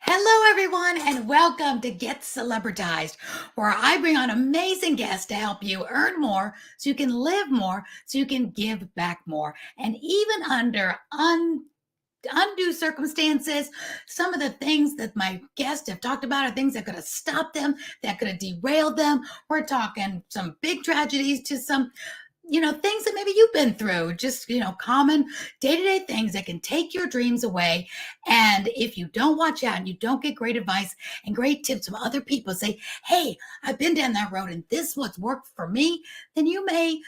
Hello, everyone, and welcome to Get Celebritized, where I bring on amazing guests to help you earn more so you can live more, so you can give back more. And even under undue circumstances, some of the things that my guests have talked about are things that could have stopped them, that could have derailed them. We're talking some big tragedies to some things that maybe you've been through, just, common day-to-day things that can take your dreams away. And if you don't watch out and you don't get great advice and great tips from other people, say, hey, I've been down that road and this what's worked for me, then you may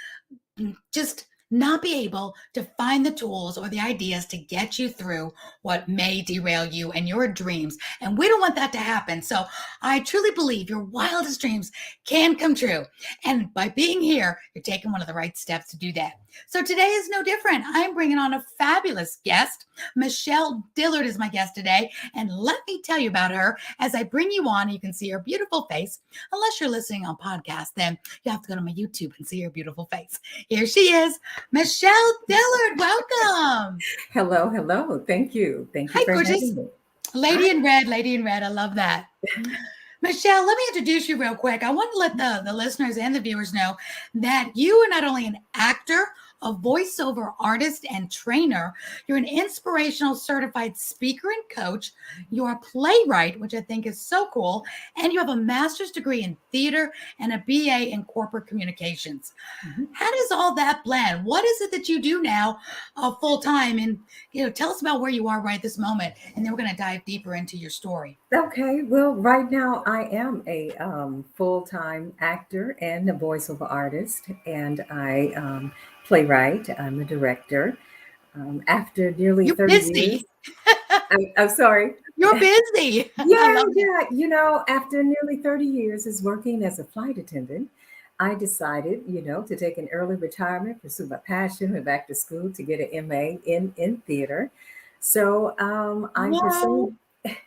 just not be able to find the tools or the ideas to get you through what may derail you and your dreams. And we don't want that to happen. So I truly believe your wildest dreams can come true. And by being here, you're taking one of the right steps to do that. So today is no different. I'm bringing on a fabulous guest. Michelle Dillard is my guest today. And let me tell you about her as I bring you on. You can see her beautiful face. Unless you're listening on podcast, then you have to go to my YouTube and see her beautiful face. Here she is, Michelle Dillard. Welcome. Hello. Thank you. Hi, for gorgeous. having me. Lady in red. I love that. Michelle, let me introduce you real quick. I want to let the listeners and the viewers know that you are not only an actor, a voiceover artist and trainer, you're an inspirational certified speaker and coach, you're a playwright, which I think is so cool, and you have a master's degree in theater and a BA in corporate communications. Mm-hmm. How does all that blend? What is it that you do now full time? And tell us about where you are right this moment, and then we're going to dive deeper into your story. Okay, well, right now I am a full-time actor and a voiceover artist, and I playwright. I'm a director. After nearly You're 30 busy. years, I'm sorry. You're busy. Yeah. After nearly 30 years as working as a flight attendant, I decided, to take an early retirement, pursue my passion, went back to school to get an MA in theater. So I'm pursuing.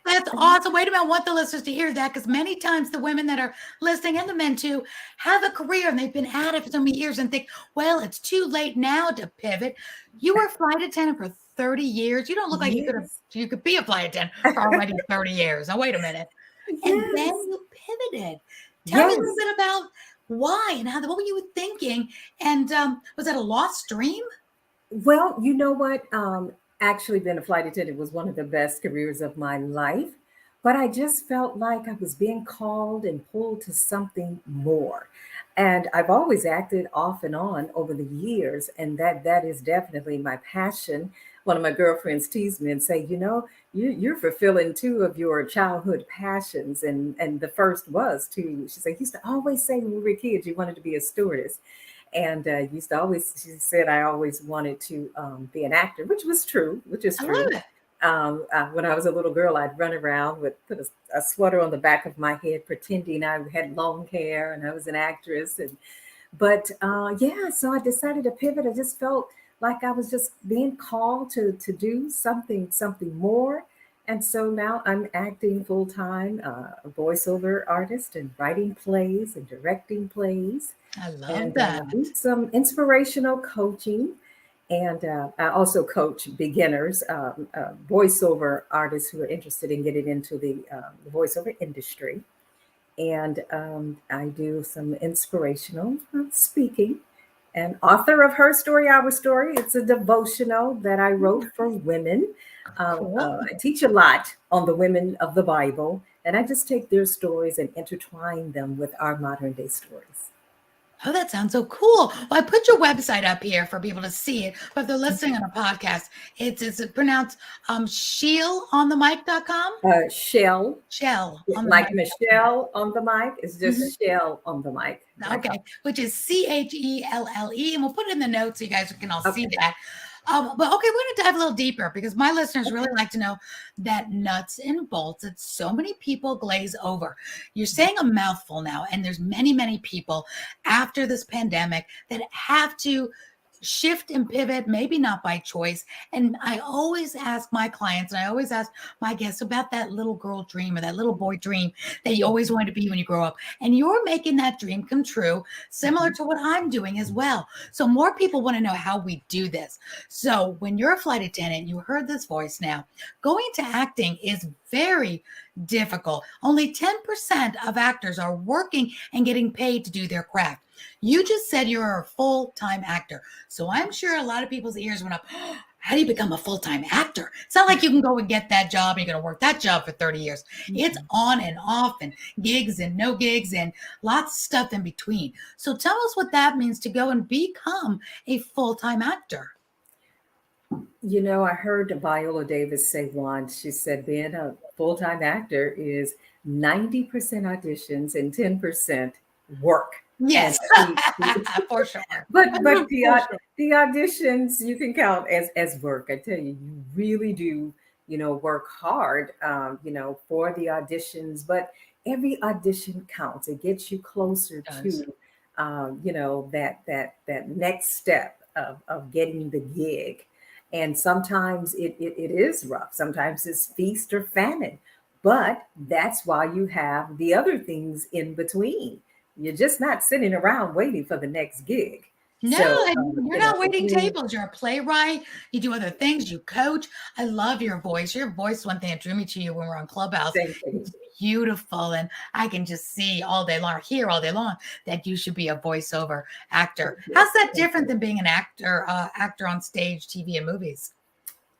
That's awesome. Wait a minute. I want the listeners to hear that, because many times the women that are listening and the men too have a career and they've been at it for so many years and think, well, it's too late now to pivot. You were a flight attendant for 30 years. You don't look like Yes. you could be a flight attendant for already 30 years. Now, wait a minute. Yes. And then you pivoted. Tell me a little bit about why and what were you thinking? And was that a lost dream? Well, you know what? Actually, being a flight attendant was one of the best careers of my life, but I just felt like I was being called and pulled to something more. And I've always acted off and on over the years, and that is definitely my passion. One of my girlfriends teased me and say, you're fulfilling two of your childhood passions. And the first was to, she said, you used to always say when we were kids, you wanted to be a stewardess. And she said, I always wanted to be an actor, which is true. I love it. When I was a little girl, I'd run around with put a sweater on the back of my head, pretending I had long hair and I was an actress. So I decided to pivot. I just felt like I was just being called to do something more. And so now I'm acting full time, a voiceover artist, and writing plays and directing plays. I love that. Do some inspirational coaching. And I also coach beginners, voiceover artists who are interested in getting into the voiceover industry. And I do some inspirational speaking. And author of Her Story, Our Story. It's a devotional that I wrote for women. I teach a lot on the women of the Bible, and I just take their stories and intertwine them with our modern day stories. Oh, that sounds so cool. Well, I put your website up here for people to see it, but if they're listening on a podcast, it's pronounced sheilonthemic.com? Shell. Like Michelle on the mic. It's just Shell on the mic. Okay, which is CHELLE. And we'll put it in the notes so you guys can all see that. But okay, we're going to dive a little deeper because my listeners really like to know that nuts and bolts that so many people glaze over. You're saying a mouthful now, and there's many, many people after this pandemic that have to shift and pivot, maybe not by choice. And I always ask my clients, and I always ask my guests about that little girl dream or that little boy dream that you always wanted to be when you grow up. And you're making that dream come true, similar to what I'm doing as well. So more people want to know how we do this. So when you're a flight attendant, you heard this voice now, going to acting is very difficult. Only 10% of actors are working and getting paid to do their craft. You just said you're a full-time actor. So I'm sure a lot of people's ears went up. How do you become a full-time actor? It's not like you can go and get that job. You're going to work that job for 30 years. It's on and off and gigs and no gigs and lots of stuff in between. So tell us what that means to go and become a full-time actor. You know, I heard Viola Davis say once, she said being a full-time actor is 90% auditions and 10% work. Yes, And for sure. but For sure. the auditions you can count as work. I tell you, you really do, work hard, for the auditions. But every audition counts. It gets you closer It does. to, that next step of getting the gig. And sometimes it is rough. Sometimes it's feast or famine. But that's why you have the other things in between. You're just not sitting around waiting for the next gig. No, So, and you're not waiting tables. You're a playwright. You do other things. You coach. I love your voice. Your voice, one thing that drew me to you when we were on Clubhouse, same thing. it's beautiful. And I can just see all day long, or hear all day long that you should be a voiceover actor. How's that different than being an actor on stage, TV, and movies?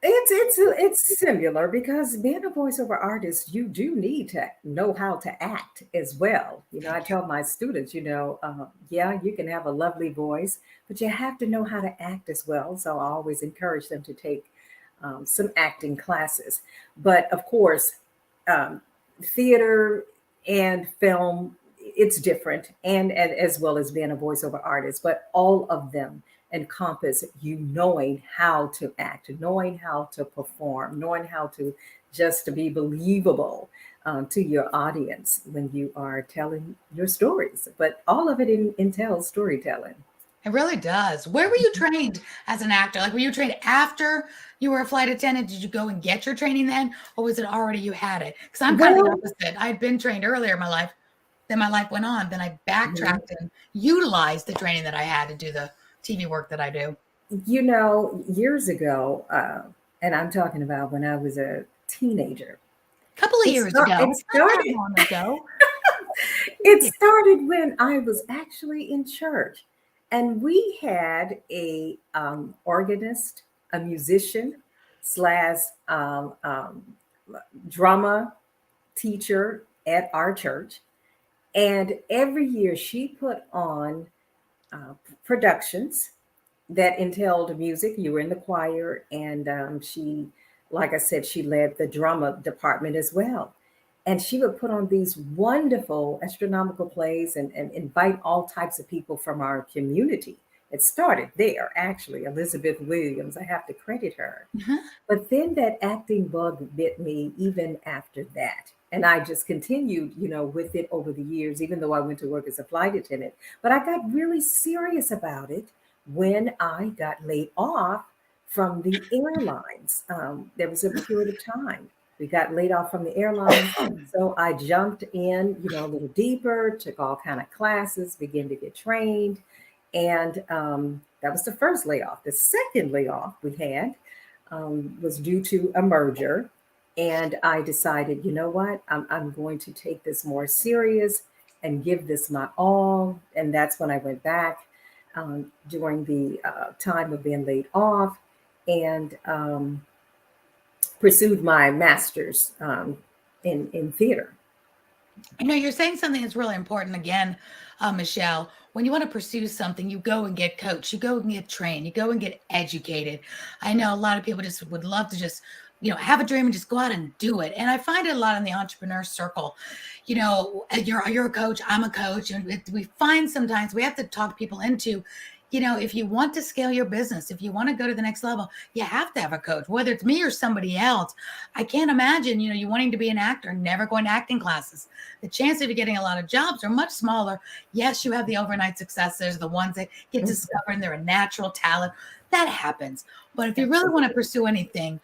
It's similar because being a voiceover artist, you do need to know how to act as well. I Thank you. tell my students, yeah, you can have a lovely voice, but you have to know how to act as well. So I always encourage them to take some acting classes. But of course, um, theater and film, it's different, and as well as being a voiceover artist, but all of them encompass you knowing how to act, knowing how to perform, knowing how to just to be believable to your audience when you are telling your stories. But all of it entails storytelling. It really does. Where were you trained as an actor? Like, were you trained after you were a flight attendant? Did you go and get your training then? Or was it already you had it? Because I'm kind of the Well, opposite. I had been trained earlier in my life. Then my life went on. Then I mhm. backtracked and utilized the training that I had to do the TV work that I do. Years ago, and I'm talking about when I was a teenager, A couple of years ago. it Not that started. long ago. It Yeah. started when I was actually in church, and we had a organist, a musician slash drama teacher at our church, and every year she put on productions that entailed music. You were in the choir, and she, like I said, she led the drama department as well. And she would put on these wonderful astronomical plays and invite all types of people from our community. It started there, actually. Elizabeth Williams, I have to credit her. Uh-huh. But then that acting bug bit me even after that. And I just continued, with it over the years, even though I went to work as a flight attendant. But I got really serious about it when I got laid off from the airlines. There was a period of time we got laid off from the airlines. So I jumped in, a little deeper, took all kind of classes, began to get trained. And that was the first layoff. The second layoff we had was due to a merger. And I decided, you know what, I'm going to take this more serious and give this my all. And that's when I went back during the time of being laid off and pursued my master's in theater. You're saying something that's really important again, Michelle. When you want to pursue something, you go and get coached, you go and get trained, you go and get educated. I know a lot of people just would love to just, have a dream and just go out and do it. And I find it a lot in the entrepreneur circle. You're a coach, I'm a coach, and we find sometimes we have to talk people into, if you want to scale your business, if you want to go to the next level, you have to have a coach, whether it's me or somebody else. I can't imagine, you wanting to be an actor, never going to acting classes. The chance of you getting a lot of jobs are much smaller. Yes, you have the overnight successes, the ones that get discovered and they're a natural talent. That happens. But if you really want to pursue anything,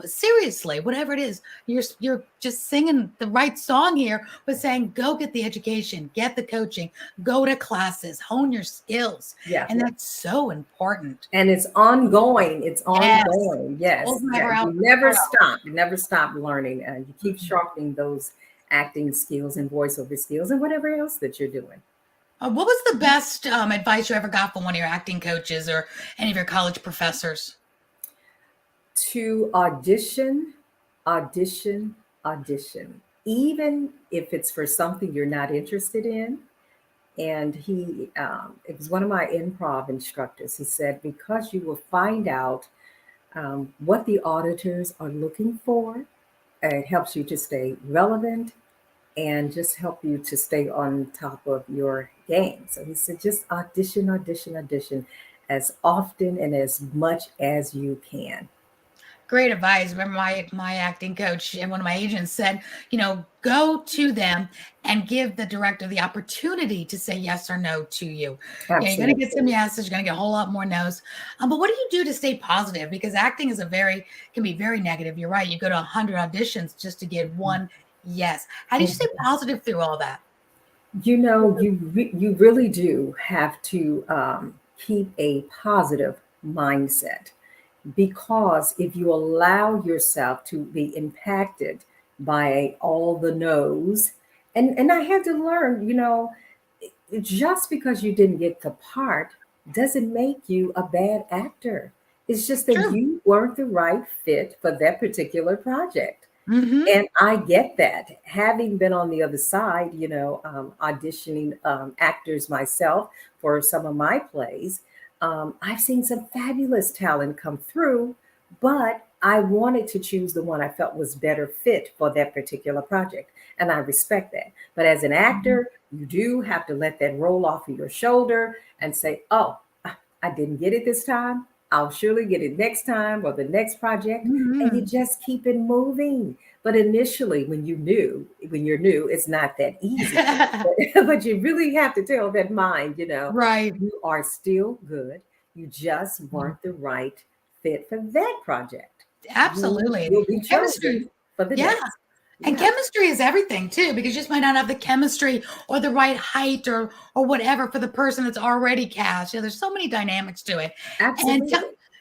seriously, whatever it is, you're just singing the right song here, but saying go get the education, get the coaching, go to classes, hone your skills, Yeah. and that's so important. And it's ongoing. It's Yes, ongoing. Yes. school's Yeah. never out You for never tomorrow. stop. You never stop learning. You keep Mhm. sharpening those acting skills and voiceover skills and whatever else that you're doing. What was the best advice you ever got from one of your acting coaches or any of your college professors? To audition, audition, audition, even if it's for something you're not interested in. And it was one of my improv instructors. He said, because you will find out what the auditors are looking for, it helps you to stay relevant and just help you to stay on top of your game. So he said, just audition, audition, audition as often and as much as you can. Great advice. Remember my acting coach and one of my agents said, go to them and give the director the opportunity to say yes or no to you. Yeah, you're going to Absolutely. get some yeses, you're going to get a whole lot more no's. But what do you do to stay positive? Because acting is can be very negative. You're right. You go to 100 auditions just to get one yes. How do you stay positive through all that? You really do have to keep a positive mindset, because if you allow yourself to be impacted by all the no's, and I had to learn, just because you didn't get the part doesn't make you a bad actor. It's just that True. you weren't the right fit for that particular project. Hmm. And I get that. Having been on the other side, auditioning actors myself for some of my plays, I've seen some fabulous talent come through, but I wanted to choose the one I felt was better fit for that particular project. And I respect that. But as an actor, you do have to let that roll off of your shoulder and say, oh, I didn't get it this time. I'll surely get it next time or the next project. And you Hmm. just keep it moving. But initially, when you're new, it's not that easy. But you really have to tell that mind, Right. you are still good. You just weren't the right fit for that project. You Absolutely. will be Chemistry. chosen for the Yeah. next. And Yeah, chemistry is everything too, because you just might not have the chemistry or the right height or whatever for the person that's already cast. There's so many dynamics to it. And absolutely.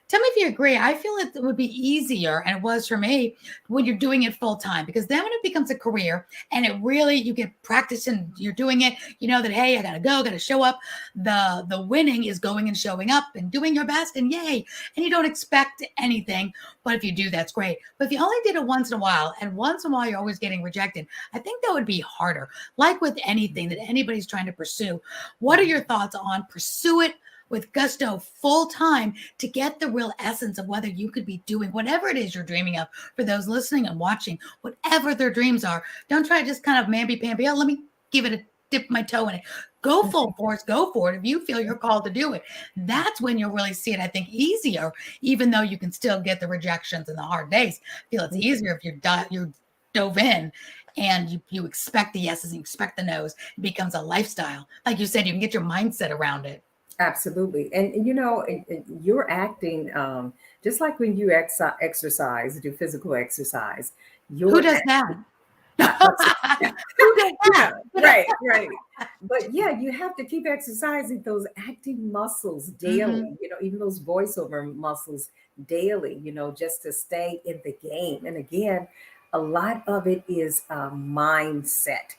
tell me if you agree. I feel it would be easier, and it was for me, when you're doing it full time, because then when it becomes a career and you get practice and you're doing it, you know that, hey, I gotta go, gotta show up. The winning is going and showing up and doing your best, and yay. And you don't expect anything. But if you do, that's great. But if you only did it once in a while, and once in a while you're always getting rejected, I think that would be harder. Like with anything that anybody's trying to pursue, what are your thoughts on pursue it with gusto full time to get the real essence of whether you could be doing whatever it is you're dreaming of? For those listening and watching, whatever their dreams are, don't try to just kind of mamby-pamby, oh, let me give it a dip my toe in it. Go full force, go for it. If you feel you're called to do it, that's when you'll really see it, I think, easier, even though you can still get the rejections and the hard days. I feel it's easier if you're dove in and you expect the yeses and you expect the nos. It becomes a lifestyle. Like you said, you can get your mindset around it. Absolutely. And you're acting just like when you exercise, do physical exercise, Who you're does that? But Who does yeah, that? right, right. But yeah, you have to keep exercising those acting muscles Mhm. daily, even those voiceover muscles daily, just to stay in the game. And again, a lot of it is mindset.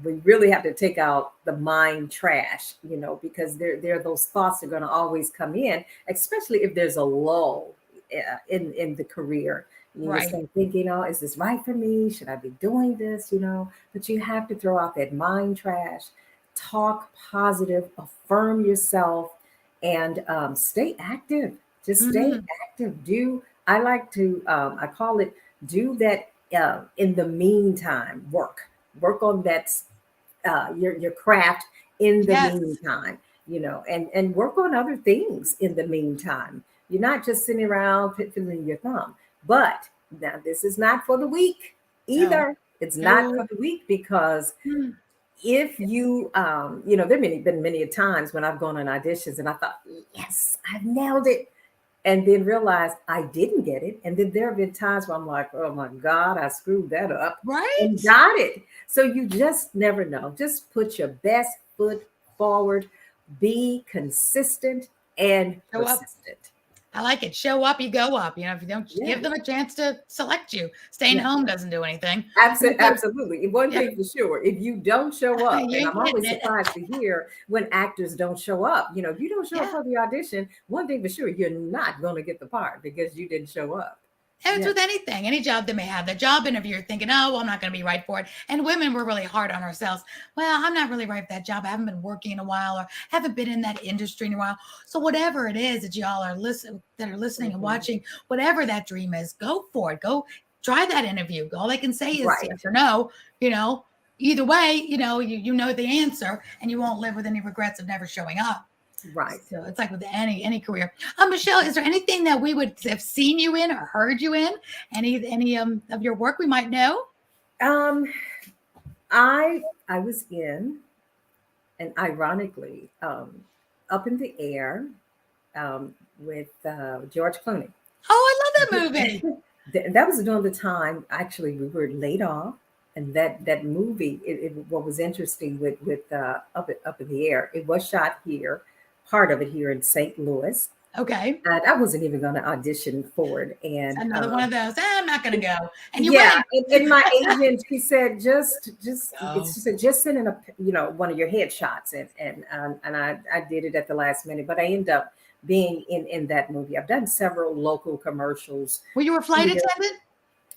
We really have to take out the mind trash, because there are those thoughts that are going to always come in, especially if there's a lull in the career. You just Right. start thinking, oh, is this right for me? Should I be doing this? But you have to throw out that mind trash, talk positive, affirm yourself, and stay active. Just stay Mhm. active. I like to, I call it, do that in the meantime work. Work on that, your craft in the Yes. meantime, and work on other things in the meantime. You're not just sitting around fiddling your thumb. But now this is not for the weak No. either. It's not No. for the weak, because Mm. if you, there been many times when I've gone on auditions and I thought, yes, I've nailed it. and then realize I didn't get it. And then there have been times where I'm like, oh my God, I screwed that up and Right? got it. So you just never know. Just put your best foot forward, be consistent and Show up. persistent. I like it. Show up, you go up. If you don't give Yeah. them a chance to select you, staying Yeah. home doesn't do anything. Absolutely. One Yeah, thing for sure, if you don't show up, you and ain't I'm getting always it. surprised to hear when actors don't show up. If you don't show up Yeah. for the audition, one thing for sure, you're not going to get the part because you didn't show up. And it's Yeah. with anything, any job they may have. The job interview, you're thinking, oh, well, I'm not going to be right for it. And women, we're really hard on ourselves. Well, I'm not really right for that job. I haven't been working in a while or haven't been in that industry in a while. So whatever it is that y'all are listening and Mhm. watching, whatever that dream is, go for it. Go try that interview. All they can say is Right. yes or no. Either way, you know the answer, and you won't live with any regrets of never showing up. Right. So it's like with any career. Michelle, is there anything that we would have seen you in or heard you in? Any of your work we might know? Um, I was in, and ironically, Up in the Air, with George Clooney. Oh, I love that movie. That was during the time actually we were laid off, and that movie. What was interesting with Up in the Air, it was shot here, part of it here in St. Louis. Okay. And I wasn't even going to audition for it, It's and another one of those. I'm not gonna go. And you yeah, went. and my agent, she said, Oh, she said, just send in one of your headshots, and I did it at the last minute, but I ended up being in that movie. I've done several local commercials. were you a flight Either, attendant?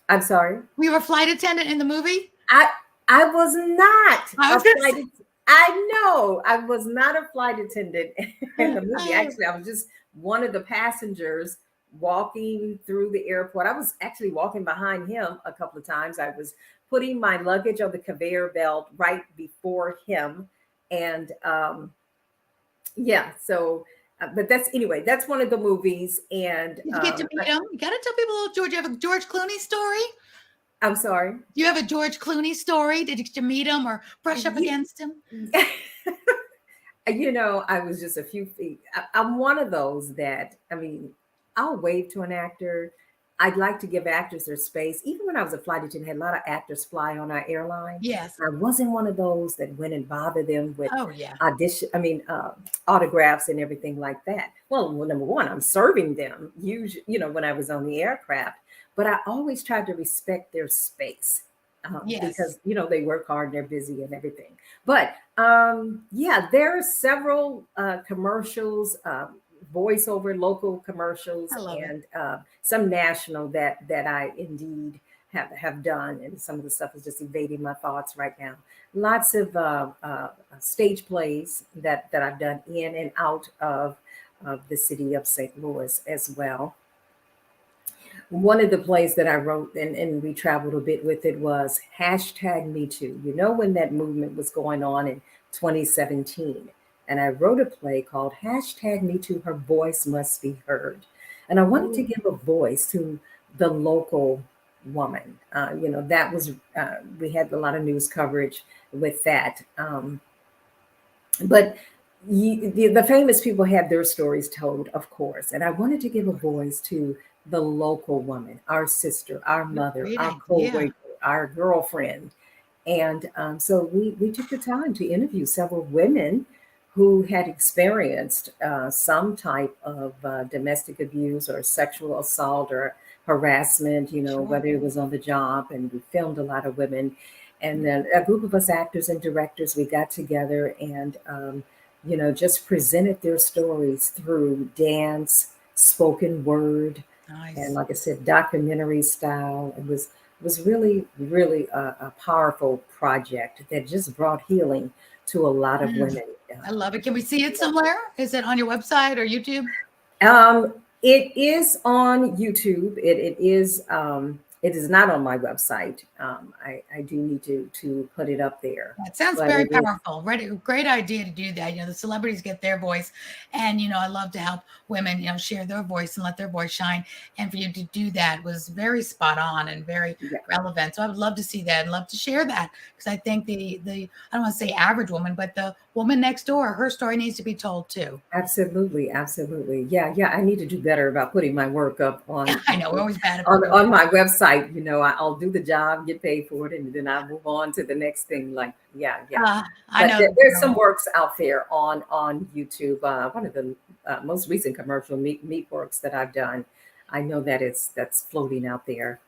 I'm sorry, Were you a flight attendant in the movie? I I was not I a was gonna flight. say. I know I was not a flight attendant in the movie. Oh, Actually, I was just one of the passengers walking through the airport. I was actually walking behind him a couple of times. I was putting my luggage on the conveyor belt right before him, and yeah. So, but that's anyway. That's one of the movies, and did you get to meet him? You gotta tell people a little George. You have a George Clooney story? I'm sorry. Do you have a George Clooney story? Did you get to meet him or brush up Ye- against him? I was just a few feet. I'm one of those that, I mean, I'll wave to an actor. I'd like to give actors their space. Even when I was a flight attendant, had a lot of actors fly on our airline. Yes. I wasn't one of those that went and bothered them with Oh, yeah. autographs and everything like that. Well, number one, I'm serving them, usually, when I was on the aircraft, but I always tried to respect their space, Yes. because, they work hard and they're busy and everything. But yeah, there are several commercials, voiceover local commercials, I love it. and some national that I indeed have done, and some of the stuff is just evading my thoughts right now. Lots of stage plays that I've done in and out of the city of St. Louis as well. One of the plays that I wrote, and we traveled a bit with it, was hashtag Me Too. When that movement was going on in 2017. And I wrote a play called hashtag Me Too, Her Voice Must Be Heard. And I wanted to Ooh, give a voice to the local woman. That was, we had a lot of news coverage with that. But the famous people had their stories told, of course. And I wanted to give a voice to the local woman, our sister, our what a mother, great our idea. co-worker, our girlfriend. And so we took the time to interview several women who had experienced some type of domestic abuse or sexual assault or harassment, Sure. whether it was on the job. And we filmed a lot of women. And then a group of us actors and directors, we got together and, just presented their stories through dance, spoken word, and Nice. like I said, documentary style. It was really, really a powerful project that just brought healing to a lot of Mm, women. I love it. Can we see it somewhere? Is it on your website or YouTube? It is on YouTube. It is not on my website. I do need to put it up there, That sounds but very it is. powerful. Great idea to do that. The celebrities get their voice, and I love to help women, share their voice and let their voice shine. And for you to do that was very spot on and very Yeah. relevant. So I would love to see that and love to share that because I think the I don't want to say average woman, but the woman next door, her story needs to be told too. Absolutely, absolutely. Yeah, yeah. I need to do better about putting my work up on I know we're always bad at on promoting. my website. I'll do the job, get paid for it, and then I move on to the next thing. Like, yeah, yeah. I But know the there's some feeling. works out there on YouTube. One of the most recent commercial meat works that I've done. I know that that's floating out there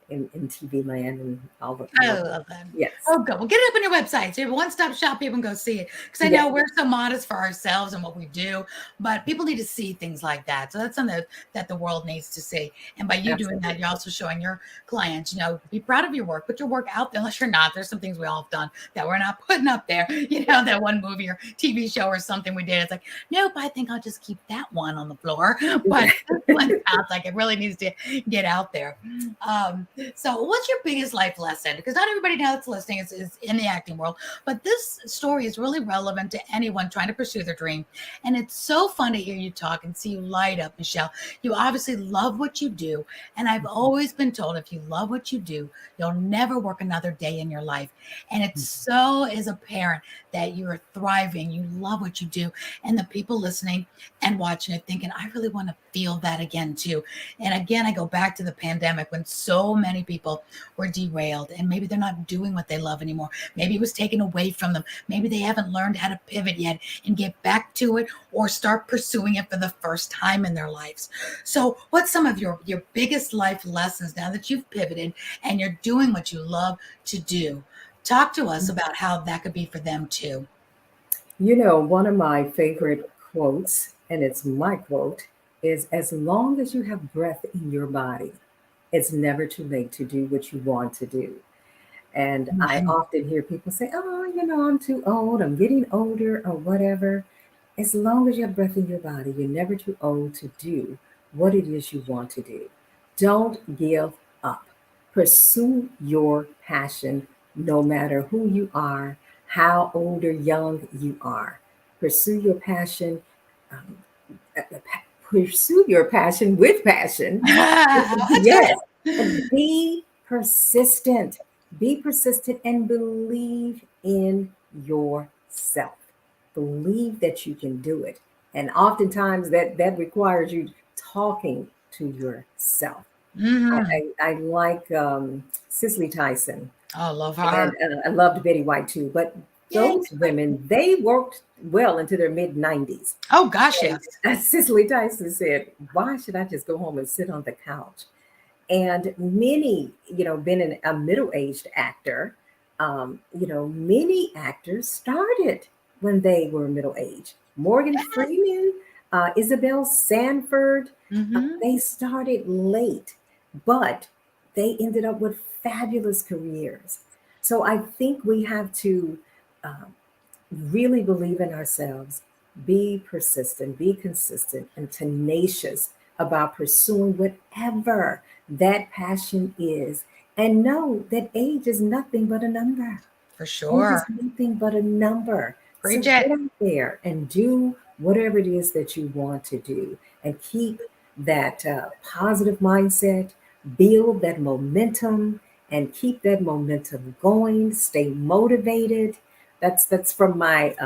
in TV land and all the, I love that. yes, Oh, good. Well, get it up on your website. So you have a one-stop shop. People can go see it. Because I yes, know we're so modest for ourselves and what we do, but people need to see things like that. So that's something that the world needs to see. And by you doing that, you're absolutely. also showing your clients, be proud of your work. Put your work out there. Unless you're not, there's some things we all have done that we're not putting up there. That one movie or TV show or something we did. It's like, nope, I think I'll just keep that one on the floor. But this one sounds like it really needs to get out there. So, what's your biggest life lesson? Because not everybody now that's listening is in the acting world, but this story is really relevant to anyone trying to pursue their dream. And it's so fun to hear you talk and see you light up, Michelle. You obviously love what you do. And I've always been told if you love what you do, you'll never work another day in your life. And it's so as a parent that you're thriving, you love what you do. And the people listening and watching it thinking, I really want to feel that again too. And again, I go back to the pandemic when so many people were derailed and maybe they're not doing what they love anymore. Maybe it was taken away from them. Maybe they haven't learned how to pivot yet and get back to it or start pursuing it for the first time in their lives. So, what's some of your biggest life lessons now that you've pivoted and you're doing what you love to do? Talk to us about how that could be for them too. One of my favorite quotes, and it's my quote, is as long as you have breath in your body, it's never too late to do what you want to do. And I Mhm. often hear people say, oh, I'm too old, I'm getting older, or whatever. As long as you have breath in your body, you're never too old to do what it is you want to do. Don't give up. Pursue your passion no matter who you are, how old or young you are. Pursue your passion. Um, Pursue your passion with passion. That's Yes. good. And be persistent. Be persistent and believe in yourself. Believe that you can do it. And oftentimes that requires you talking to yourself. Mhm. I like Cicely Tyson, Oh, love and her. I loved Betty White too. But Yay. those women, they worked well into their mid 90s. Oh gosh, And yes. as Cicely Tyson said, why should I just go home and sit on the couch? And many, being a middle-aged actor, many actors started when they were middle-aged. Morgan Freeman, Isabel Sanford, Mhm. they started late, but they ended up with fabulous careers. So I think we have to um, really believe in ourselves, be persistent, be consistent, and tenacious about pursuing whatever that passion is. And know that age is nothing but a number. For Age sure. is nothing but a number. So Preach it. get out there and do whatever it is that you want to do and keep that positive mindset, build that momentum, and keep that momentum going. Stay motivated. That's from my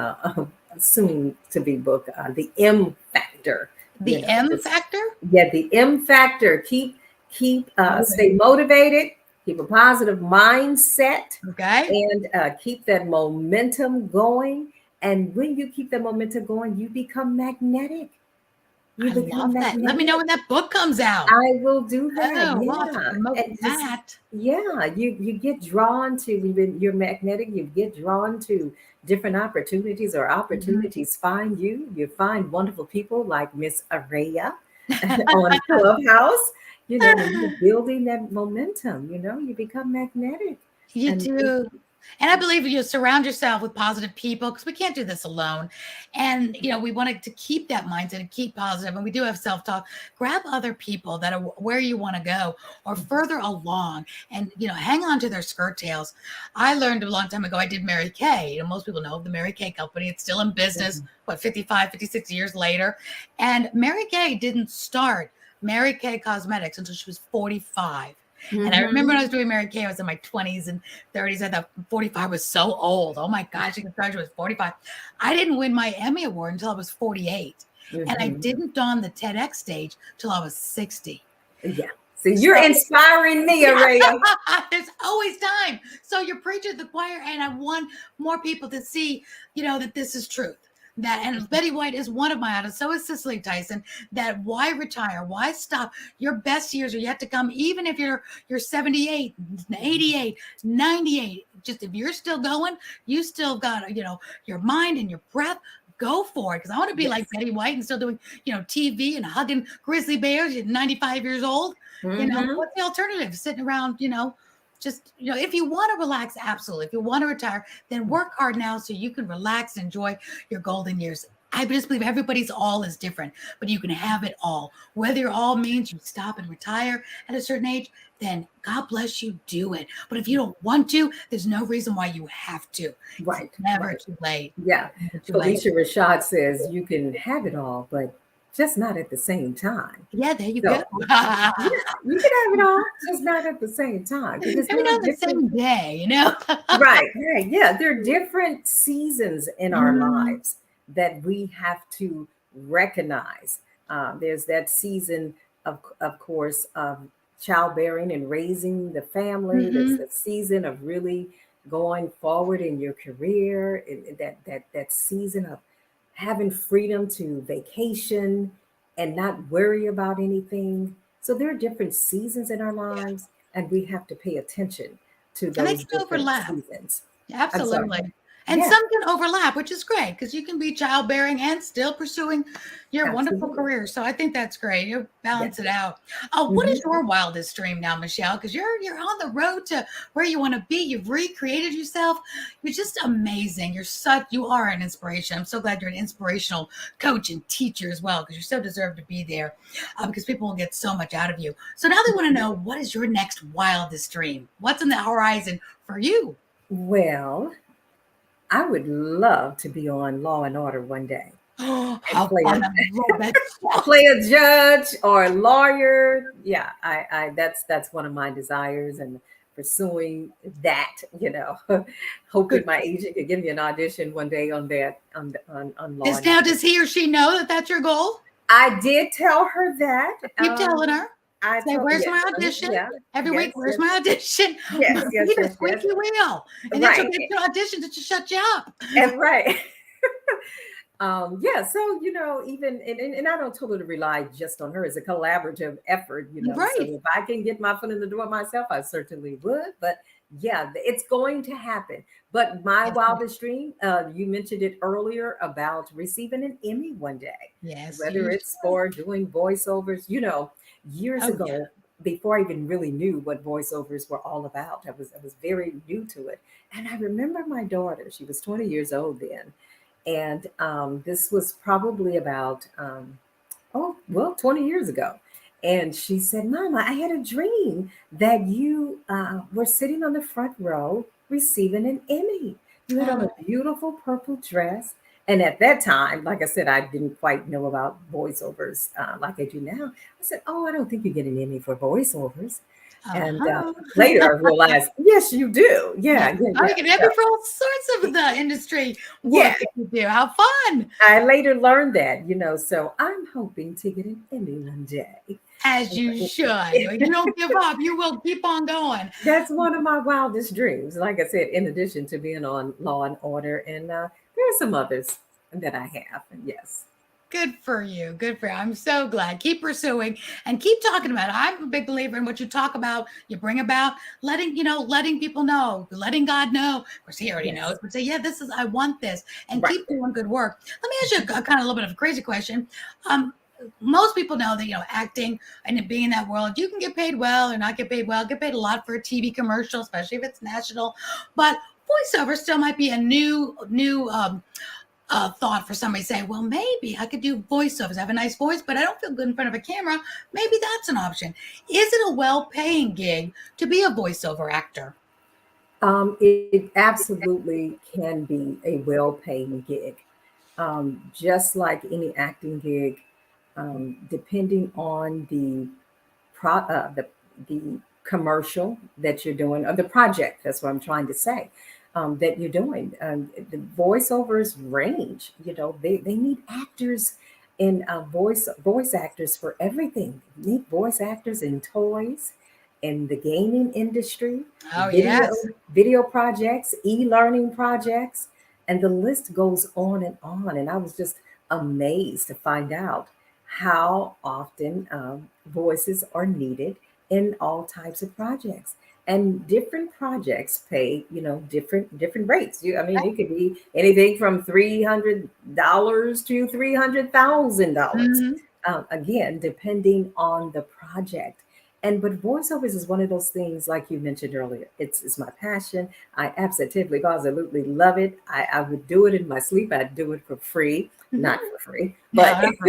soon to be book, The M Factor. The M Just factor? yeah, the M Factor. Keep stay motivated. Keep a positive mindset Okay. and keep that momentum going. And when you keep that momentum going, you become magnetic. You I become love that. Let me know magnetic. when that book comes out. I will do that. Oh, we'll have to Yeah. promote And just, that. yeah, you get drawn to, you're magnetic, you get drawn to different opportunities, or Mhm. opportunities find you. You find wonderful people like Miss Aurea on Clubhouse. When you're building that momentum, you become magnetic. You And do. And I believe you surround yourself with positive people because we can't do this alone. And, we wanted to keep that mindset and keep positive. And we do have self talk. Grab other people that are where you want to go or further along and, hang on to their skirt tails. I learned a long time ago, I did Mary Kay. Most people know of the Mary Kay company. It's still in business, 55, 56 years later. And Mary Kay didn't start Mary Kay Cosmetics until she was 45. And I remember when I Mm-hmm. was doing Mary Kay, I was in my 20s and 30s. I thought 45 was so old. Oh my gosh, you can graduate at 45. I didn't win my Emmy Award until I was 48. And I Mm-hmm. didn't don the TEDx stage till I was 60. Yeah. So you're So inspiring me, Aurea. there's always time. So you're preaching to the choir, and I want more people to see, that this is truth. That and Betty White is one of my idols. So is Cicely Tyson. That why retire? Why stop? Your best years are yet to come. Even if you're 78, 88, 98. Just if you're still going, you still got your mind and your breath. Go for it, because I want to be like Yes. Betty White and still doing TV and hugging grizzly bears at 95 years old. Mm-hmm. What's the alternative? Sitting around, just, if you want to relax, absolutely. If you want to retire, then work hard now so you can relax and enjoy your golden years. I just believe everybody's all is different, but you can have it all. Whether your all means you stop and retire at a certain age, then God bless you, do it. But if you don't want to, there's no reason why you have to. It's Right. never Right. too late. Yeah. Never too late. Felicia Rashad says you can have it all, but just not at the same time. Yeah, there you go. So yeah, you can have it all, just not at the same time. Because Maybe there are not the different. same day, Right, right. Yeah, there are different seasons in our Mhm. lives that we have to recognize. There's that season of course, of childbearing and raising the family. There's Mhm. the season of really going forward in your career. That season of having freedom to vacation and not worry about anything. So there are different seasons in our Yeah. lives, and we have to pay attention to And they those can different overlap. seasons. I'm sorry. Absolutely. And Yeah, some can overlap, which is great because you can be childbearing and still pursuing your wonderful absolutely. career. So I think that's great. You Yeah. balance it out. What is Mhm. your wildest dream now, Michelle? Because you're on the road to where you want to be. You've recreated yourself. You're just amazing. You are an inspiration. I'm so glad you're an inspirational coach and teacher as well, because you so deserve to be there. Because people will get so much out of you. So now they want to know, what is your next wildest dream? What's on the horizon for you? Well, I would love to be on Law and Order one day Oh, and how fun. I love that show. play a judge or a lawyer. Yeah, I that's one of my desires and pursuing that, hoping Good. my agent could give me an audition one day on that on Law and Order. Does he or she know that that's your goal? I did tell her that. Keep telling her. I Say, told where's yes, my audition? yeah, Every week, yes, where's yes, my audition? yes, yes, Be the yes, yes. squeaky wheel. And then she'll Right, get your audition to shut you up. and right. Yeah, so even and I don't totally rely just on her. It's a collaborative effort. So Right. if I can get my foot in the door myself, I certainly would. But yeah, it's going to happen. But my Yes. wildest dream, you mentioned it earlier about receiving an Emmy one day, Yes, whether you it's should. for doing voiceovers. Years Oh, yeah. ago, before I even really knew what voiceovers were all about, I was very new to it. And I remember my daughter, she was 20 years old then, and this was probably about, oh, well, 20 years ago. And she said, Mama, I had a dream that you were sitting on the front row receiving an Emmy. You had on Oh, a beautiful purple dress. And at that time, like I said, I didn't quite know about voiceovers like I do now. I said, Oh, I don't think you get an Emmy for voiceovers. And uh-huh. later I realized, yes, you do. Yeah. Yeah, yeah, Oh, yeah. you can have So, it for all sorts of the industry yeah, work that you do. How fun. I later learned that. So I'm hoping to get an Emmy one day. As you should. You don't give up. You will keep on going. That's one of my wildest dreams. Like I said, in addition to being on Law and Order, and there are some others that I have. And yes, Good for you. Good for you. I'm so glad. Keep pursuing and keep talking about it. I'm a big believer in what you talk about, you bring about, letting people know, letting God know. Of course, he already yes, knows, but say, yeah, I want this, and right. keep doing good work. Let me ask you a kind of a little bit of a crazy question. Um, Most people know that, acting and being in that world, you can get paid well or not get paid well, get paid a lot for a TV commercial, especially if it's national. But voiceover still might be a new thought for somebody saying, well, maybe I could do voiceovers. I have a nice voice, but I don't feel good in front of a camera. Maybe that's an option. Is it a well-paying gig to be a voiceover actor? It absolutely can be a well-paying gig, just like any acting gig, depending on the commercial that you're doing, or the project, that's what I'm trying to say, that you're doing. The voiceovers range, they need actors in voice actors for everything. You need voice actors in toys, in the gaming industry, Oh, video yes. video projects, e-learning projects, and the list goes on and on. And I was just amazed to find out how often voices are needed in all types of projects. And different projects pay, different rates. I mean, it could be anything from $300 to $300,000. Mhm. Again, depending on the project. But voiceovers is one of those things, like you mentioned earlier. It's my passion. I absolutely love it. I would do it in my sleep. I'd do it for free, not for free, No, but not for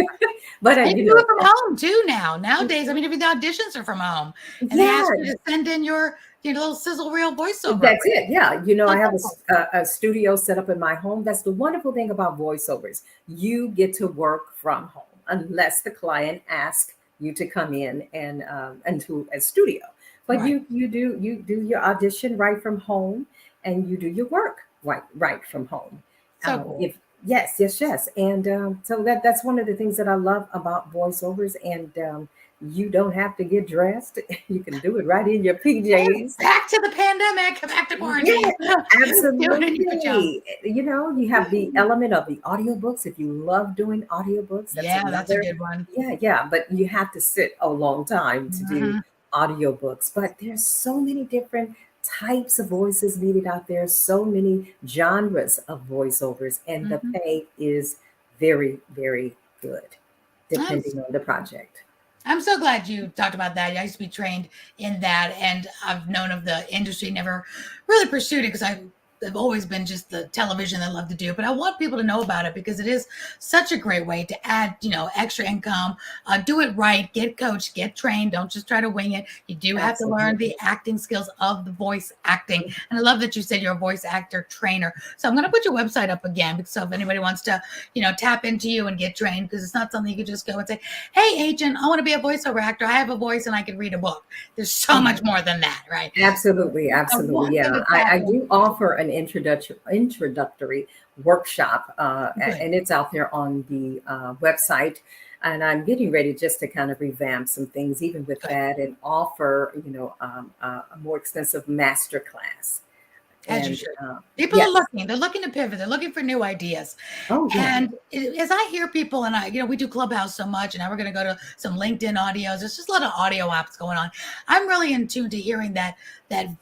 but You can do it from home too now. Nowadays, I mean, even the auditions are from home, and they ask you yeah, to send in your little sizzle reel voiceover. that's it. Yeah. I So have simple. a studio set up in my home. That's the wonderful thing about voiceovers. You get to work from home unless the client asks you to come in and to a studio. But Right. you do your audition right from home, and you do your work right from home. So cool. If yes, and so that's one of the things that I love about voiceovers. And you don't have to get dressed. You can do it right in your And PJs. back to the pandemic, back to Yeah, quarantine. Do it in your pajamas. absolutely. You have the element of the audiobooks. If you love doing audiobooks, that's Yeah, that's a another. good one. Yeah. But you have to sit a long time to do Mhm. audiobooks. But there's so many different types of voices needed out there, so many genres of voiceovers, and the Mhm. pay is very, very good, I'm depending on the project. I'm so glad you talked about that. I used to be trained in that, and I've known of the industry, never really pursued it because I've always been just the television that I love to do. But I want people to know about it because it is such a great way to add, extra income. Do it right, get coached, get trained. Don't just try to wing it. You do have to learn Absolutely. the acting skills of the voice acting. And I love that you said you're a voice actor trainer. So I'm going to put your website up again because so if anybody wants to, tap into you and get trained, because it's not something you can just go and say, hey, agent, I want to be a voiceover actor. I have a voice and I can read a book. There's so much more than that, right? Absolutely, I absolutely. want them Yeah, to tap I in. do offer an introductory workshop, Good. and it's out there on the website. And I'm getting ready just to kind of revamp some things, even with Good. that, and offer a more extensive master class. As you And should. People are yes, looking. They're looking to pivot. They're looking for new ideas. oh yeah, And as I hear people, and we do Clubhouse so much, and now we're going to go to some LinkedIn audios. There's just a lot of audio apps going on. I'm really in tune to hearing that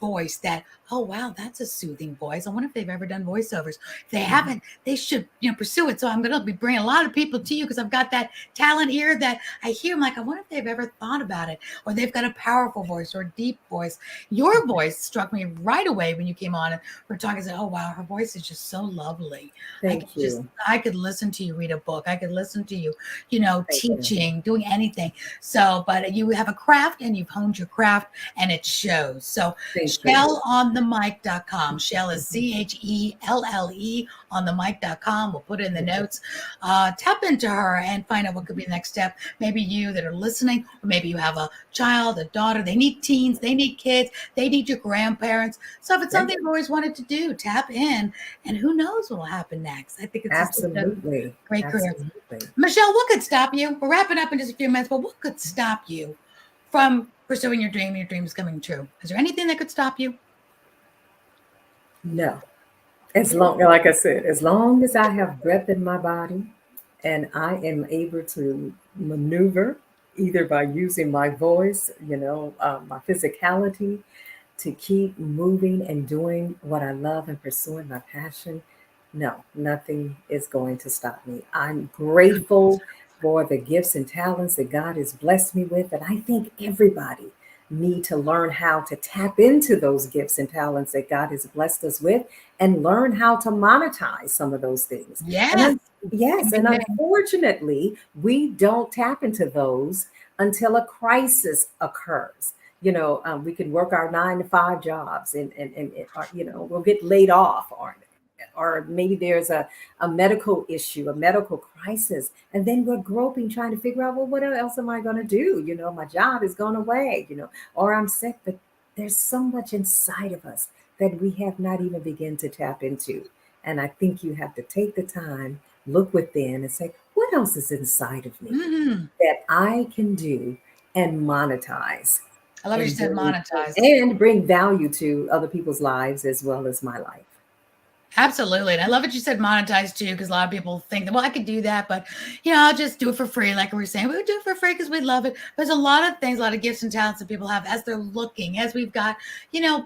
voice. That oh wow, that's a soothing voice. I wonder if they've ever done voiceovers. If they mhm, haven't, they should pursue it. So I'm going to be bringing a lot of people to you because I've got that talent ear that I hear. I'm like, I wonder if they've ever thought about it, or they've got a powerful voice or a deep voice. Your voice struck me right away when you came on and we're talking. I said, oh wow, her voice is just so lovely. thank you, I could listen to you read a book. I could listen to you, thank you, teaching, doing anything. So, but you have a craft and you've honed your craft and it shows. So, thank you. shellonthemic.com. Shell is CHELLE on the mic.com. We'll put it in the notes. Tap into her and find out what could be the next step. Maybe you that are listening, or maybe you have a child, a daughter, they need teens, they need kids, they need your grandparents. So if it's Yeah, something you've always wanted to do, tap in and who knows what will happen next. I think it's just such a absolutely, great career. absolutely. Michelle, what could stop you? We're wrapping up in just a few minutes, but what could stop you from pursuing your dream and your dreams coming true? Is there anything that could stop you? No. Like I said, as long as I have breath in my body and I am able to maneuver either by using my voice, my physicality to keep moving and doing what I love and pursuing my passion, no, nothing is going to stop me. I'm grateful for the gifts and talents that God has blessed me with. And I think everybody need to learn how to tap into those gifts and talents that God has blessed us with and learn how to monetize some of those things. Yes. Yes, and unfortunately, we don't tap into those until a crisis occurs. We can work our 9 to 5 jobs and we'll get laid off, or maybe there's a medical issue, a medical crisis, and then we're groping trying to figure out, well, what else am I going to do? My job is going away, or I'm sick. But there's so much inside of us that we have not even begun to tap into. And I think you have to take the time, look within, and say, what else is inside of me Hmm. that I can do and monetize I love you and said bring monetized. and bring value to other people's lives as well as my life. Absolutely. And I love what you said monetize too, because a lot of people think that, well, I could do that, but I'll just do it for free. Like we were saying, we would do it for free because we love it. There's a lot of things, a lot of gifts and talents that people have as they're looking, as we've got,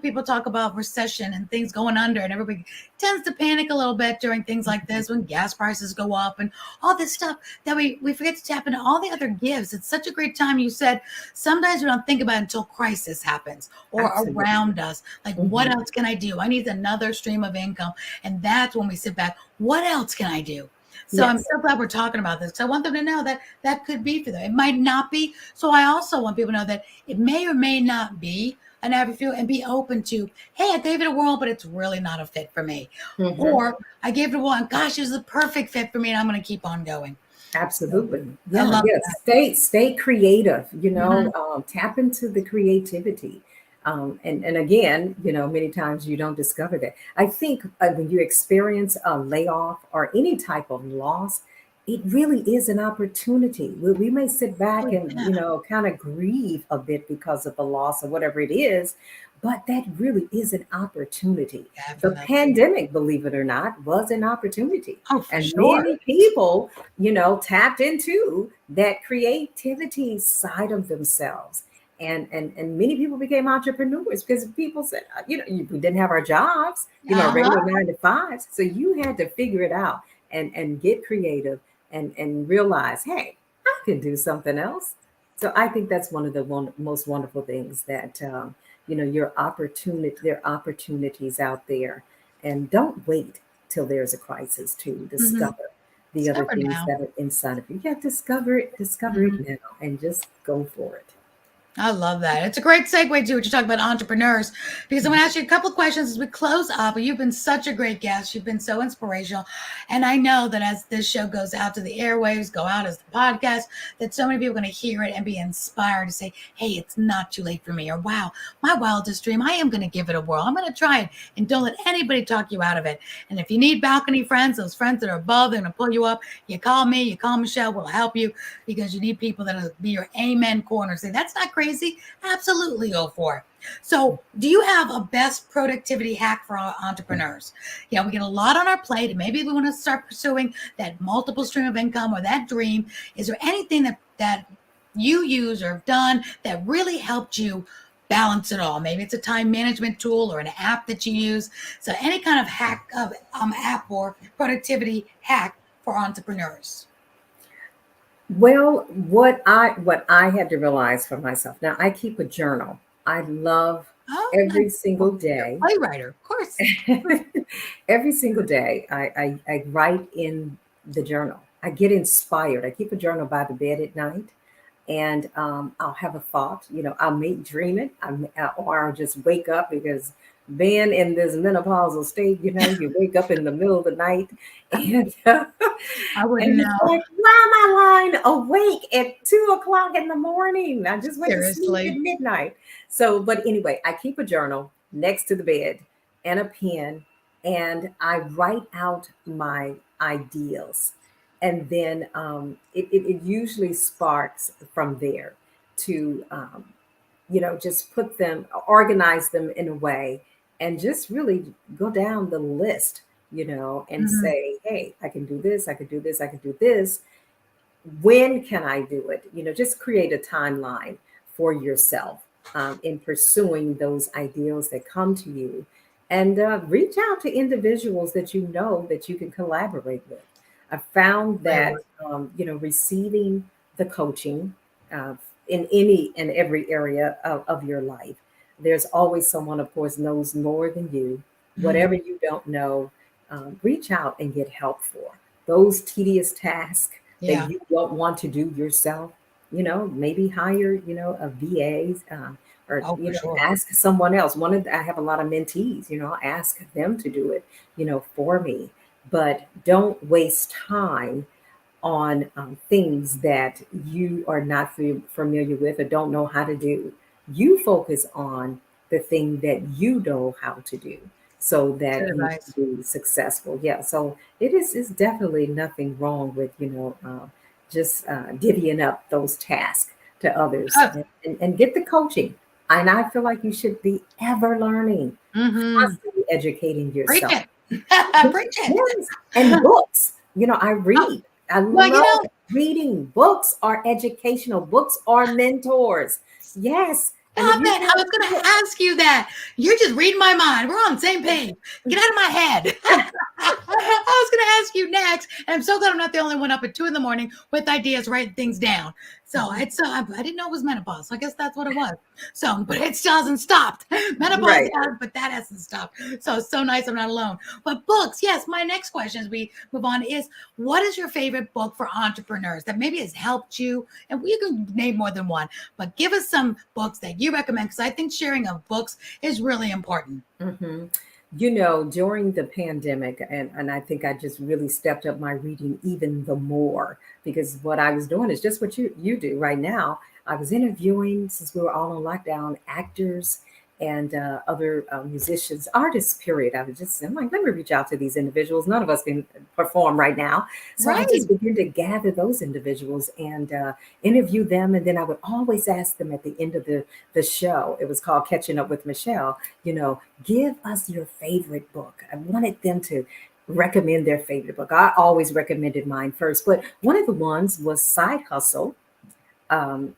people talk about recession and things going under, and everybody tends to panic a little bit during things like this when gas prices go up and all this stuff that we forget to tap into all the other gifts. It's such a great time. You said sometimes we don't think about it until crisis happens or Absolutely. around us. Like, what Mhm. else can I do? I need another stream of income. And that's when we sit back. What else can I do? So I'm Yes. so glad we're talking about this. I want them to know that that could be for them. It might not be. So I also want people to know that it may or may not be an average feel and be open to, hey, I gave it a whirl, but it's really not a fit for me. Mhm. Or I gave it a whirl and gosh, it was the perfect fit for me and I'm going to keep on going. So Absolutely. I Yeah. love Yes. Stay creative, that. Hmm. tap into the creativity. And again, many times you don't discover that. I think when you experience a layoff or any type of loss, it really is an opportunity. We may sit Oh, back and, yeah, kind of grieve a bit because of the loss or whatever it is, but that really is an opportunity. The definitely. pandemic, believe it or not, was an opportunity. Oh, for And sure. many people tapped into that creativity side of themselves. And many people became entrepreneurs because people said, we didn't have our jobs, regular Uh-huh. 9 to 5s. So you had to figure it out and get creative and realize, hey, I can do something else. So I think that's one of the most wonderful things that, there are opportunities out there. And don't wait till there's a crisis to Hmm. discover the other Discover things now. that are inside of you. Yeah, discover it Mhm. now and just go for it. I love that. It's a great segue to what you're talking about entrepreneurs, because I'm going to ask you a couple of questions as we close up. You've been such a great guest. You've been so inspirational. And I know that as this show goes out to the airwaves, go out as the podcast, that so many people are going to hear it and be inspired to say, hey, it's not too late for me. Or, wow, my wildest dream, I am going to give it a whirl. I'm going to try it. And don't let anybody talk you out of it. And if you need balcony friends, those friends that are above, they're going to pull you up. You call me, you call Michelle, we'll help you, because you need people that'll be your amen corner. Say, that's not crazy. Absolutely go for it. So, do you have a best productivity hack for our entrepreneurs? We get a lot on our plate, and maybe we want to start pursuing that multiple stream of income or that dream. Is there anything that you use or have done that really helped you balance it all? Maybe it's a time management tool or an app that you use. So, any kind of hack of app or productivity hack for entrepreneurs. Well, what I had to realize for myself. Now I keep a journal. I love Oh, every nice. single Well, you're a day. playwright, of course. Every single day I write in the journal. I get inspired. I keep a journal by the bed at night, and I'll have a thought. I may dream it, or I'll just wake up because being in this menopausal state, you wake up in the middle of the night, and I wouldn't and it's know. like, why am I lying awake at 2 o'clock in the morning? I just went to sleep at Seriously. midnight. So, but anyway, I keep a journal next to the bed and a pen, and I write out my ideals. And then it usually sparks from there to, just put them, organize them in a way, and just really go down the list, and Mhm. say, hey, I can do this, I could do this, I could do this. When can I do it? Just create a timeline for yourself in pursuing those ideals that come to you, and reach out to individuals that you know that you can collaborate with. I found that Playwright. receiving the coaching uh, in any and every area of your life, there's always someone, of course, knows more than you. Mhm. Whatever you don't know, reach out and get help for those tedious tasks that Yeah. you don't want to do yourself. Maybe hire, a VA, or, Oh, for sure. ask someone else. I have a lot of mentees, ask them to do it, for me. But don't waste time on things that you are not familiar with or don't know how to do. You focus on the thing that you know how to do so that Good you advice. can be successful. Yeah. So it's definitely nothing wrong with, just divvying up those tasks to others Oh, and get the coaching. And I feel like you should be ever learning, mm-hmm. constantly educating Preach yourself. it. Preach it. Yes. And books. I Oh, read. I well, love reading. Books are educational. Books are mentors. Yes. And if stop you it. I was going can't to ask you that. You're just reading my mind. We're on the same page. Get out of my head. I was going to ask you next. And I'm so glad I'm not the only one up at 2 a.m. with ideas, writing things down. So I didn't know it was menopause. So I guess that's what it was. So, but it still hasn't stopped. Menopause right. has, but that hasn't stopped. So it's so nice I'm not alone. But books, yes. My next question as we move on is, what is your favorite book for entrepreneurs that maybe has helped you? And you can name more than one, but give us some books that you recommend, because I think sharing of books is really important. hmm During the pandemic, and I think I just really stepped up my reading even the more because what I was doing is just what you do right now. I was interviewing, since we were all on lockdown, actors and other musicians, artists, period. I'm like, let me reach out to these individuals. None of us can perform right now. So I Right. just began to gather those individuals and interview them. And then I would always ask them at the end of the show, it was called Catching Up with Michelle, give us your favorite book. I wanted them to recommend their favorite book. I always recommended mine first, but one of the ones was Side Hustle, and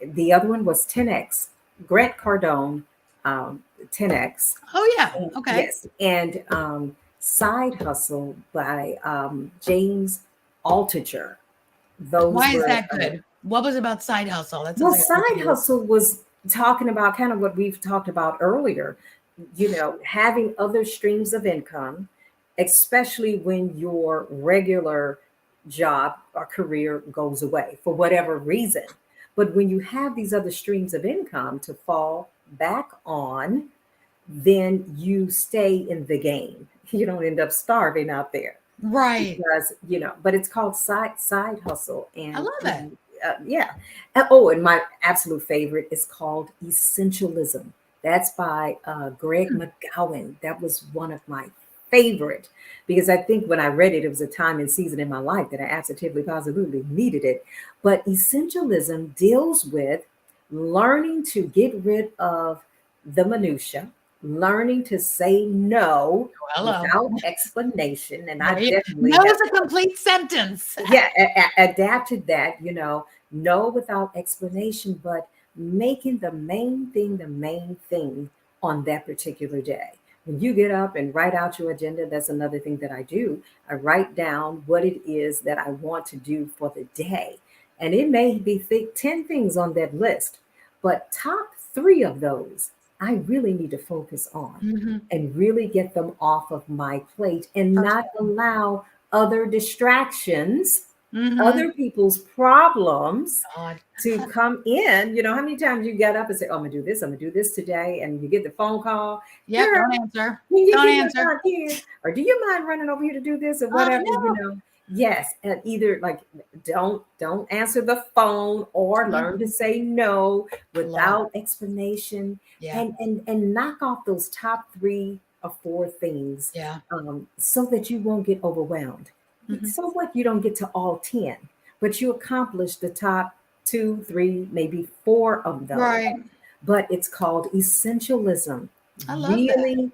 the other one was 10X, Grant Cardone, 10X. Oh, yeah. And, Okay. yes, and Side Hustle by James Altucher. Those Why is were that good? What was about side hustle? That sounds well, like a good Side deal. Hustle was talking about kind of what we've talked about earlier, having other streams of income, especially when your regular job or career goes away for whatever reason. But when you have these other streams of income to fall back on, then you stay in the game. You don't end up starving out there Right. because but it's called side hustle. I And love it. yeah. Oh, and my absolute favorite is called Essentialism. That's by Greg Hmm. McGowan. That was one of my favorite because I think when I read it, it was a time and season in my life that I absolutely positively needed it. But Essentialism deals with learning to get rid of the minutia, learning to say no Hello. without explanation. And I Right. definitely No have, is a complete sentence. yeah, adapted that, no without explanation, but making the main thing on that particular day. When you get up and write out your agenda, that's another thing that I do. I write down what it is that I want to do for the day. And it may be 10 things on that list, but top three of those I really need to focus on Hmm. and really get them off of my plate and First. not allow other distractions, Hmm. other people's problems God. to come in. How many times you get up and say, oh, I'm gonna do this, I'm gonna do this today, and you get the phone call, Yep. girl, Don't answer. can you Don't get your answer. son here? Or do you mind running over here to do this or I whatever, know. Yes, and either like don't answer the phone or learn to Mhm. say no Love it. without explanation Yeah. and knock off those top three or four things Yeah. so that you won't get overwhelmed. Hmm. So what, you don't get to all 10, but you accomplish the top two, three, maybe four of those. Right. But it's called essentialism, I love that. really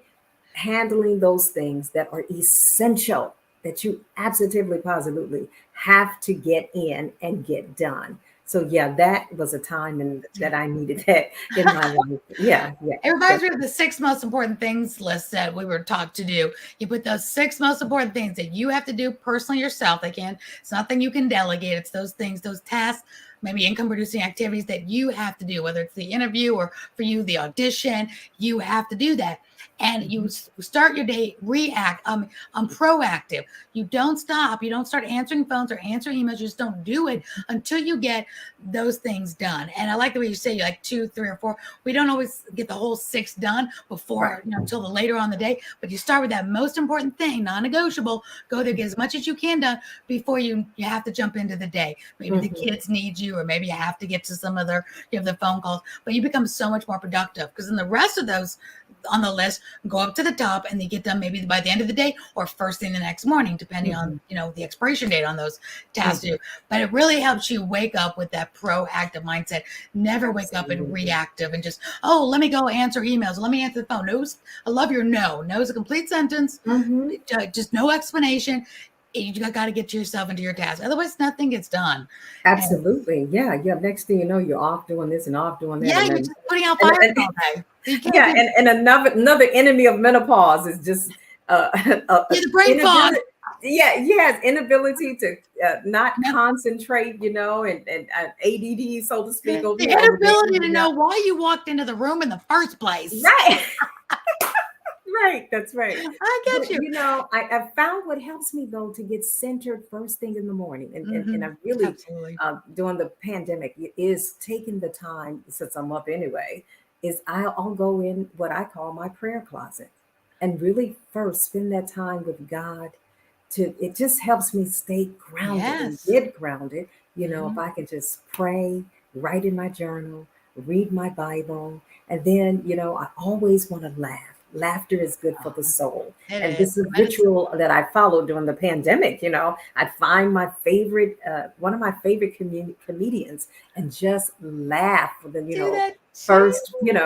handling those things that are essential, that you absolutely positively have to get in and get done. So yeah, that was a time that I needed that in my life. Yeah, yeah. It reminds me of the 6 most important things list that we were taught to do. You put those 6 most important things that you have to do personally yourself. Again, it's nothing you can delegate. It's those things, those tasks, maybe income producing activities that you have to do, whether it's the interview or for you, the audition, you have to do that. and you start your day proactive. You don't stop. You don't start answering phones or answering emails. You just don't do it until you get those things done. And I like the way you say, like 2, 3, or 4. We don't always get the whole 6 done before, until the later on the day. But you start with that most important thing, non-negotiable. Go there, get as much as you can done before you have to jump into the day. Maybe the kids need you, or maybe you have to get to some other, you have the phone calls. But you become so much more productive, because in the rest of those on the list go up to the top, and they get done maybe by the end of the day or first thing the next morning, depending on the expiration date on those tasks. But it really helps you wake up with that proactive mindset. Never wake up and reactive and just, oh, let me go answer emails, let me answer the phone. No, I love your no. No is a complete sentence. Just no explanation. You got to get yourself into your task, otherwise nothing gets done. Absolutely. Yeah. Next thing you know, you're off doing this and off doing that. Yeah, you're just putting out fires all day. And another enemy of menopause is just the brain fog. Yes, inability to not concentrate, and ADD, so to speak. The inability to know why you walked into the room in the first place. Right. Right, that's right. I get you. I found what helps me, though, to get centered first thing in the morning. And I really, during the pandemic, is taking the time, since I'm up anyway, is I'll go in what I call my prayer closet and really first spend that time with God. It just helps me stay grounded and get grounded. If I can just pray, write in my journal, read my Bible, and then, I always want to laugh. Laughter is good for the soul. And this is a ritual that I followed during the pandemic. I'd find my favorite, one of my favorite comedians and just laugh for the, first, 10,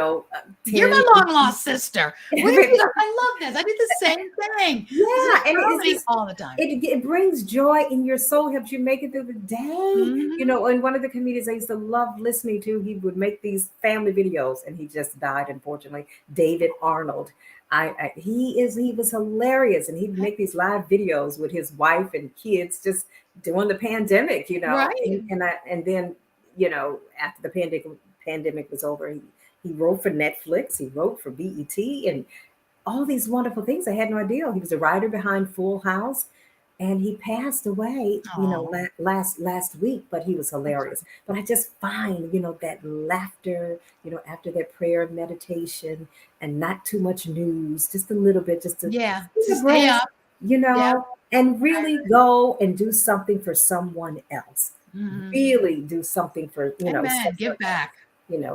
you're my long lost sister. I love this. I did the same thing. Yeah, and it's just, all the time. It brings joy in your soul, helps you make it through the day. And one of the comedians I used to love listening to, he would make these family videos, and he just died, unfortunately. David Arnold. He was hilarious, and he'd make these live videos with his wife and kids just during the pandemic, Right. And then after the pandemic was over, he wrote for Netflix, he wrote for BET, and all these wonderful things. I had no idea. He was a writer behind Full House, and he passed away, last week, but he was hilarious. But I just find, that laughter, after that prayer and meditation, and not too much news, just a little bit, just to stay up, and really go and do something for someone else. Really do something for, give back.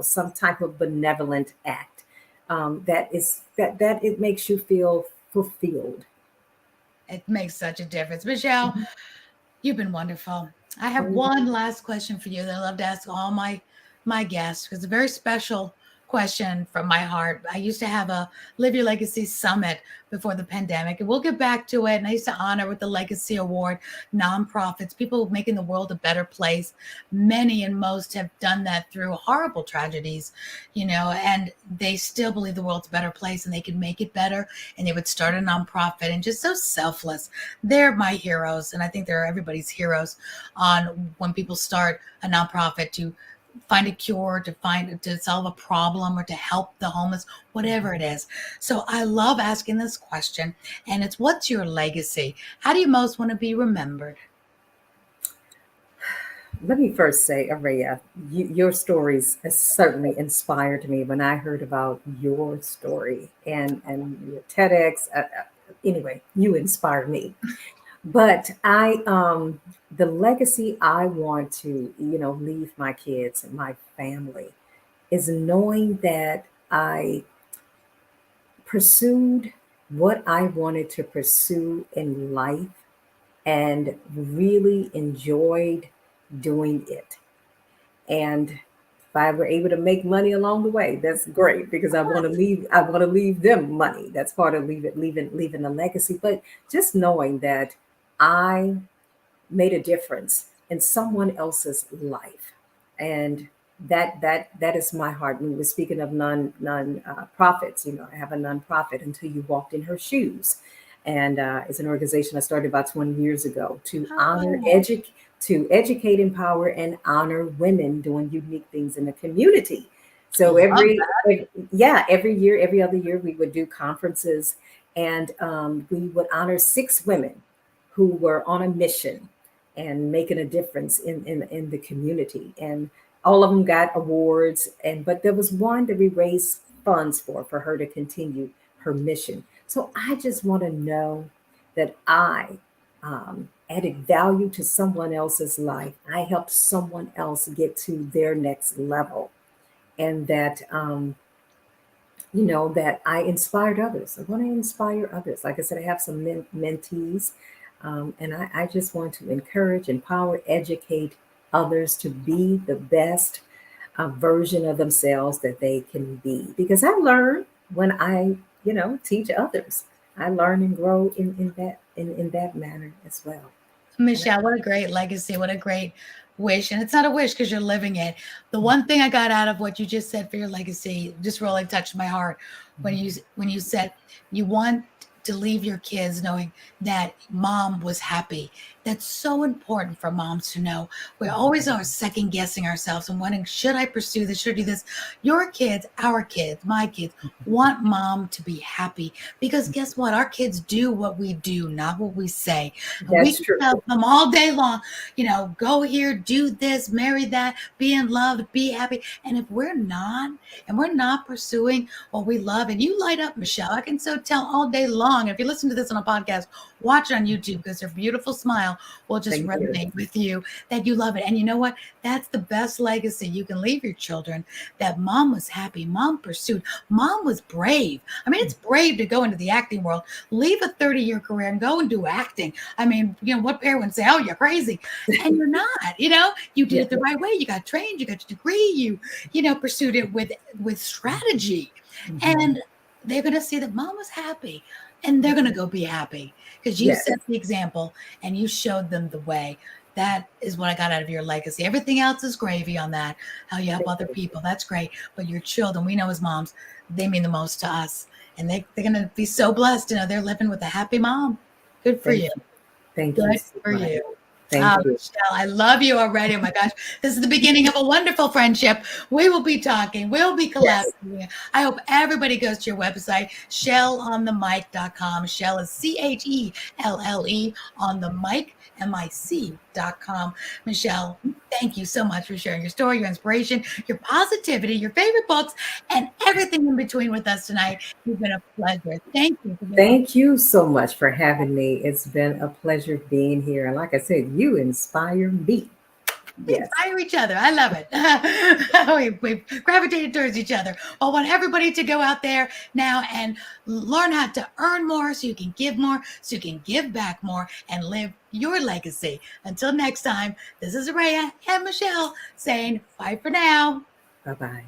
Some type of benevolent act that it makes you feel fulfilled. It makes such a difference. Michelle, you've been wonderful. I have one last question for you that I love to ask all my guests, because it's a very special question from my heart. I used to have a Live Your Legacy Summit before the pandemic, and we'll get back to it. And I used to honor with the Legacy Award nonprofits, people making the world a better place. Many and most have done that through horrible tragedies, and they still believe the world's a better place and they can make it better. And they would start a nonprofit, and just so selfless. They're my heroes. And I think they're everybody's heroes on when people start a nonprofit to find a cure, to solve a problem, or to help the homeless, whatever it is. So I love asking this question, and it's, what's your legacy? How do you most want to be remembered? Let me first say, Aurea, your stories has certainly inspired me when I heard about your story and your TEDx. Anyway, you inspired me. But the legacy I want to, leave my kids and my family is knowing that I pursued what I wanted to pursue in life and really enjoyed doing it. And if I were able to make money along the way, that's great, because I want to leave them money. That's part of leaving a legacy. But just knowing that I made a difference in someone else's life, and that is my heart. We were speaking of non-profits. I have a nonprofit, Until You Walked in Her Shoes, and it's an organization I started about 20 years ago to educate, empower, and honor women doing unique things in the community. So Love every year, every other year, we would do conferences, and we would honor 6 women who were on a mission and making a difference in the community. And all of them got awards, but there was one that we raised funds for her to continue her mission. So I just want to know that I added value to someone else's life. I helped someone else get to their next level, and that that I inspired others. I want to inspire others. Like I said, I have some mentees, and I just want to encourage, empower, educate others to be the best version of themselves that they can be. Because I learn when I, teach others. I learn and grow in that manner as well. Michelle, what a great legacy. What a great wish. And it's not a wish because you're living it. The one thing I got out of what you just said for your legacy just really touched my heart when you said you want to leave your kids knowing that mom was happy. That's so important for moms to know. We always are second guessing ourselves and wondering, should I pursue this? Should I do this? Your kids, our kids, my kids want mom to be happy, because guess what? Our kids do what we do, not what we say. And we That's can true. tell them all day long, go here, do this, marry that, be in love, be happy. And if we're not pursuing what we love, and you light up, Michelle, I can so tell all day long. If you listen to this on a podcast, watch it on YouTube, because her beautiful smile will just Thank resonate you. with you, that you love it. And you know what? That's the best legacy you can leave your children, that mom was happy, mom pursued, mom was brave. I mean, it's brave to go into the acting world, leave a 30-year career and go and do acting. I mean, what parent would say, oh, you're crazy. And you're not, you did it the right way. You got trained, you got your degree, you pursued it with strategy. And they're going to see that mom was happy, and they're going to go be happy because you Yes. set the example and you showed them the way. That is what I got out of your legacy. Everything else is gravy on that. How you help other people, that's great. But your children, we know as moms, they mean the most to us. And they're going to be so blessed to know they're living with a happy mom. Good for you. Thank you Good so for much. you. Thank you. Michelle, I love you already. Oh my gosh. This is the beginning of a wonderful friendship. We will be talking. We'll be Yes. collaborating. I hope everybody goes to your website, shellonthemic.com. Shell is CHELLE on the mic, MIC.com. Michelle, thank you so much for sharing your story, your inspiration, your positivity, your favorite books, and everything in between with us tonight. It's been a pleasure. Thank you. Thank you so much for having me. It's been a pleasure being here. And like I said, you inspire me. We Yes. inspire each other. I love it. We've gravitated towards each other. I want everybody to go out there now and learn how to earn more so you can give more, so you can give back more and live your legacy. Until next time, this is Aurea and Michelle saying bye for now. Bye-bye.